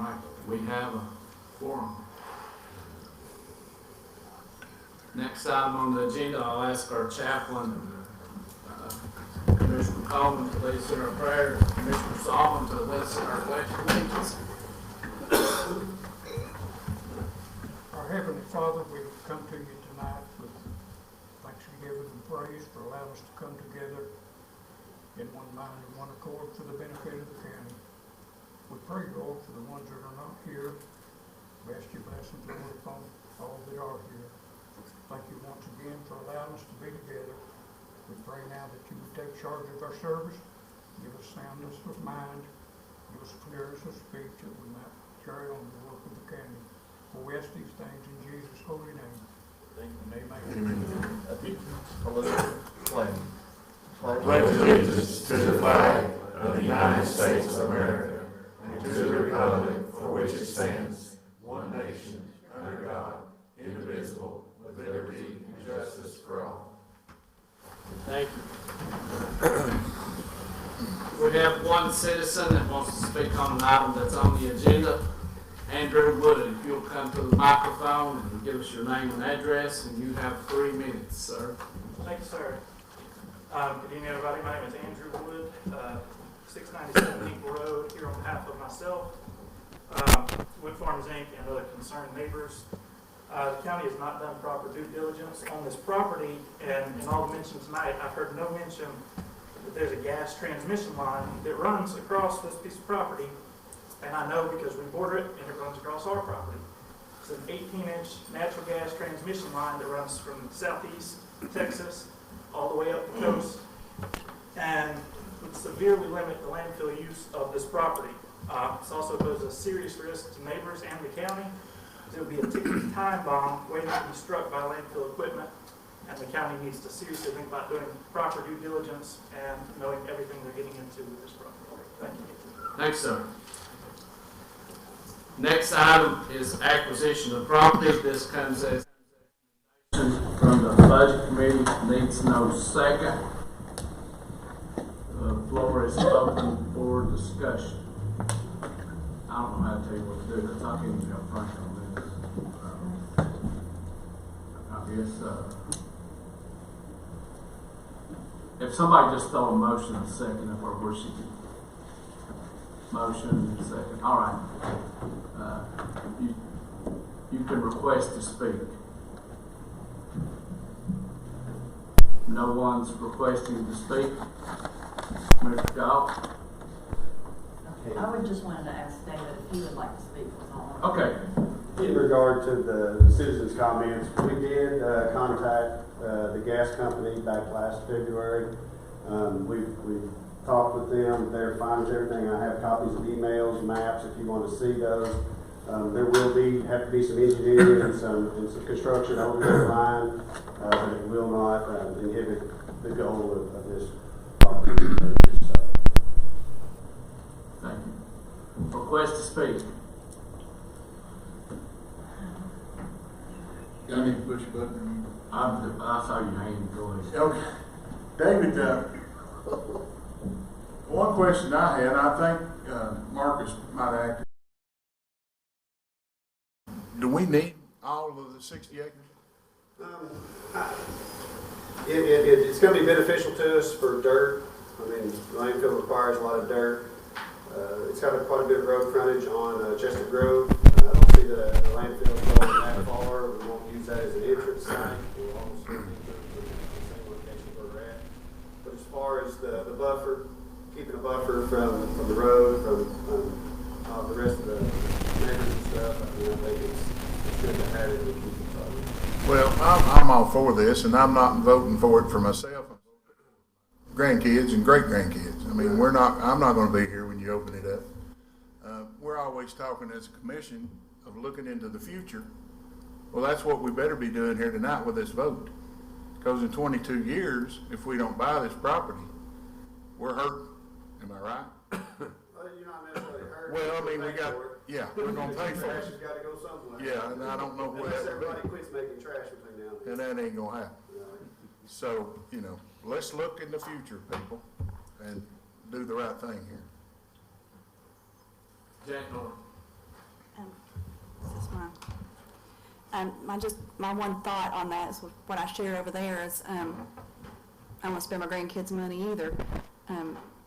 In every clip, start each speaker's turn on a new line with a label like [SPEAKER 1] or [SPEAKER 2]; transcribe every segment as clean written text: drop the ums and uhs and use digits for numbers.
[SPEAKER 1] right, we have a quorum. Next item on the agenda, I'll ask our chaplain, Commissioner Coleman, to lead us in our prayer, Commissioner Solomon to lead us in our pledge of allegiance.
[SPEAKER 2] Our Heavenly Father, we've come to you tonight with thanksgiving and praise for allowing us to come together in one mind and one accord for the benefit of the county. We pray, Lord, for the ones that are not here. We ask your blessings, Lord, upon all that are here. Thank you once again for allowing us to be together. We pray now that you would take charge of our service, give us soundness of mind, give us clearness of speech, that we might carry on the work of the county. For we ask these things in Jesus' holy name. Amen.
[SPEAKER 3] Pledge allegiance to the flag of the United States of America and to the republic for which it stands, one nation, under God, indivisible, with liberty and justice for all.
[SPEAKER 1] Thank you. We have one citizen that wants to speak on an item that's on the agenda. Andrew Wood, if you'll come to the microphone and give us your name and address, and you have 3 minutes, sir.
[SPEAKER 4] Thank you, sir. Good evening, everybody. My name is Andrew Wood, 697 Maple Road, here on behalf of myself, Wood Farms Inc., and other concerned neighbors. The county has not done proper due diligence on this property, and in all the mention tonight, I've heard no mention that there's a gas transmission line that runs across this piece of property, and I know because we border it, and it runs across our property. It's an 18-inch natural gas transmission line that runs from southeast Texas all the way up the coast, and would severely limit the landfill use of this property. This also poses a serious risk to neighbors and the county. There would be a ticking time bomb waiting to be struck by landfill equipment, and the county needs to seriously think about doing proper due diligence and knowing everything they're getting into with this property. Thank you.
[SPEAKER 1] Thanks, sir. Next item is acquisition of property. This comes as from the Budget Committee, needs no second. The floor is open for discussion. I don't know how to tell you what to do. That's not giving you up front on this. I guess if somebody just throw a motion in a second, if we're she can. Motion in a second. All right. You can request to speak. No one's requesting to speak. Mr. Goff?
[SPEAKER 5] I would just wanted to ask David if he would like to speak.
[SPEAKER 1] Okay.
[SPEAKER 6] In regard to the citizens' comments, we did contact the gas company back last February. We've talked with them. They're fine with everything. I have copies of emails, maps, if you want to see those. There will have to be some engineering and some construction over the line, but it will not inhibit the goal of this property.
[SPEAKER 1] Thank you. Request to speak.
[SPEAKER 7] Got any push button?
[SPEAKER 1] I saw your hand. Go ahead.
[SPEAKER 7] Okay. David, one question I had, I think Marcus might act. Do we need all of the 60 acres?
[SPEAKER 6] It's going to be beneficial to us for dirt. I mean, the landfill requires a lot of dirt. It's got quite a bit of road frontage on Chester Grove. I don't see the landfill going that far. We won't use that as an entrance site. We'll almost keep the same location where we're at. But as far as the buffer, keeping a buffer from the road, from the rest of the neighbors and stuff, I think it's good to have it.
[SPEAKER 7] Well, I'm all for this, and I'm not voting for it for myself, grandkids and great grandkids. I mean, I'm not going to be here when you open it up. We're always talking as a commission of looking into the future. Well, that's what we better be doing here tonight with this vote. Because in 22 years, if we don't buy this property, we're hurt. Am I right?
[SPEAKER 6] Well, you're not necessarily hurt.
[SPEAKER 7] Well, I mean, we're going to pay for
[SPEAKER 6] Trash
[SPEAKER 7] it.
[SPEAKER 6] has got to go somewhere.
[SPEAKER 7] Yeah, and I don't know where
[SPEAKER 6] Unless
[SPEAKER 7] that
[SPEAKER 6] everybody
[SPEAKER 7] would
[SPEAKER 6] quits making trash between now
[SPEAKER 7] be.
[SPEAKER 6] and then.
[SPEAKER 7] And that ain't going to happen. So, let's look in the future, people, and do the right thing here.
[SPEAKER 1] Jack Norton.
[SPEAKER 8] my one thought on that is what I share over there is, I don't want to spend my grandkids' money either,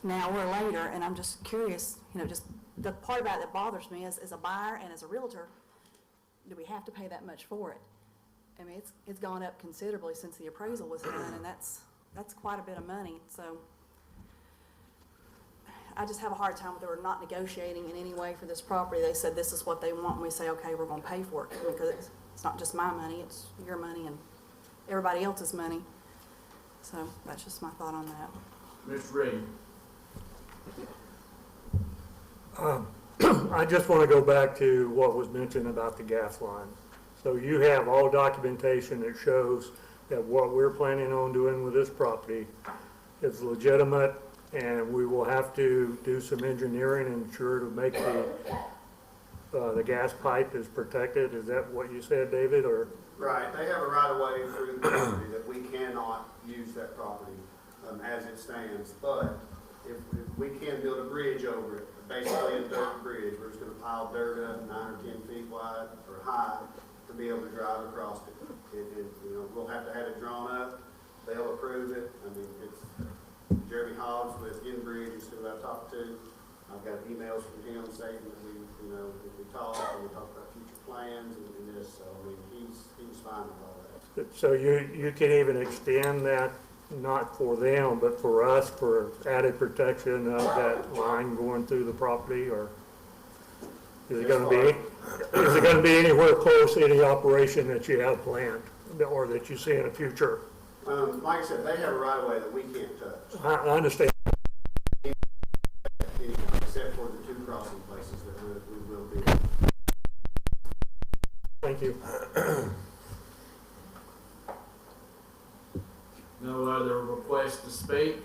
[SPEAKER 8] now or later, and I'm just curious, just the part about it that bothers me is, as a buyer and as a realtor, do we have to pay that much for it? I mean, it's gone up considerably since the appraisal was done, and that's quite a bit of money, so I just have a hard time with we're not negotiating in any way for this property. They said this is what they want, and we say, okay, we're gonna pay for it, because it's not just my money, it's your money and everybody else's money. So that's just my thought on that.
[SPEAKER 1] Mr. Reed?
[SPEAKER 9] I just want to go back to what was mentioned about the gas line. So you have all documentation that shows that what we're planning on doing with this property is legitimate, and we will have to do some engineering and ensure to make the gas pipe is protected. Is that what you said, David, or?
[SPEAKER 6] Right, they have a right of way through the property that we cannot use that property as it stands, but if we can build a bridge over it, basically a dirt bridge, we're just gonna pile dirt up 9 or 10 feet wide or high to be able to drive across it. We'll have to have it drawn up, they'll approve it. I mean, it's Jeremy Hobbs with InBridge is who I've talked to. I've got emails from him saying that we talked about future plans and this, so I mean, he's fine with all that.
[SPEAKER 9] So you can even extend that, not for them, but for us, for added protection of that line going through the property, or is it going to be anywhere close to any operation that you have planned or that you see in the future?
[SPEAKER 6] Like I said, they have a right of way that we can't touch.
[SPEAKER 9] I understand.
[SPEAKER 6] Except for the 2 crossing places that we will be.
[SPEAKER 9] Thank you.
[SPEAKER 1] No other requests to speak?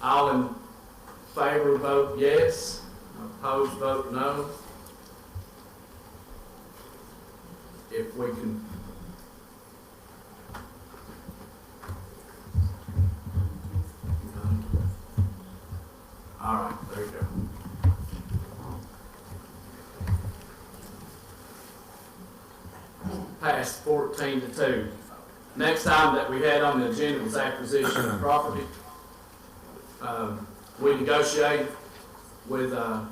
[SPEAKER 1] All in favor vote yes, opposed vote no. If we can. All right, there you go. Passed 14-2. Next item that we had on the agenda was acquisition of property. We negotiated with the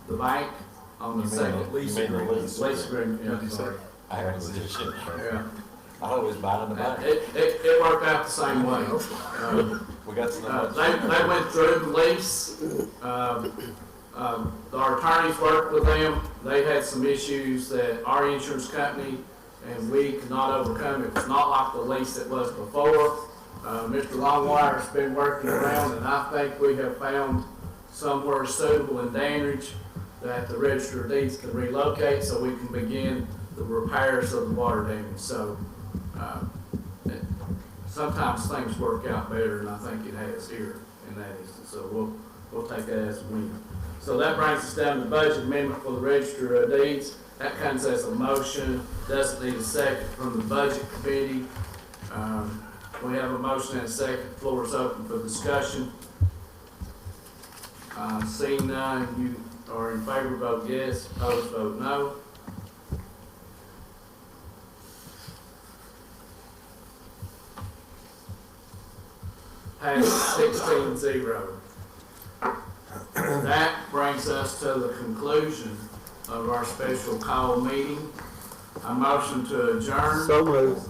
[SPEAKER 1] bank on the second lease agreement. Yeah, sorry.
[SPEAKER 3] Acquisition.
[SPEAKER 1] Yeah.
[SPEAKER 3] I always buy in the bank.
[SPEAKER 1] It worked out the same way.
[SPEAKER 3] We got some.
[SPEAKER 1] They went through the lease. Our attorneys worked with them. They had some issues that our insurance company and we could not overcome. It was not like the lease that was before. Mr. Longwire's been working around, and I think we have found somewhere suitable in Danridge that the Register of Deeds can relocate so we can begin the repairs of the water damage. So sometimes things work out better, and I think it has here in that instance. So we'll take that as a win. So that brings us down to the budget amendment for the Register of Deeds. That comes as a motion, doesn't need a second from the Budget Committee. We have a motion and a second. The floor is open for discussion. Seeing none, you are in favor, vote yes. Opposed, vote no. Passed 16-0. That brings us to the conclusion of our special call meeting. A motion to adjourn.
[SPEAKER 9] So moved.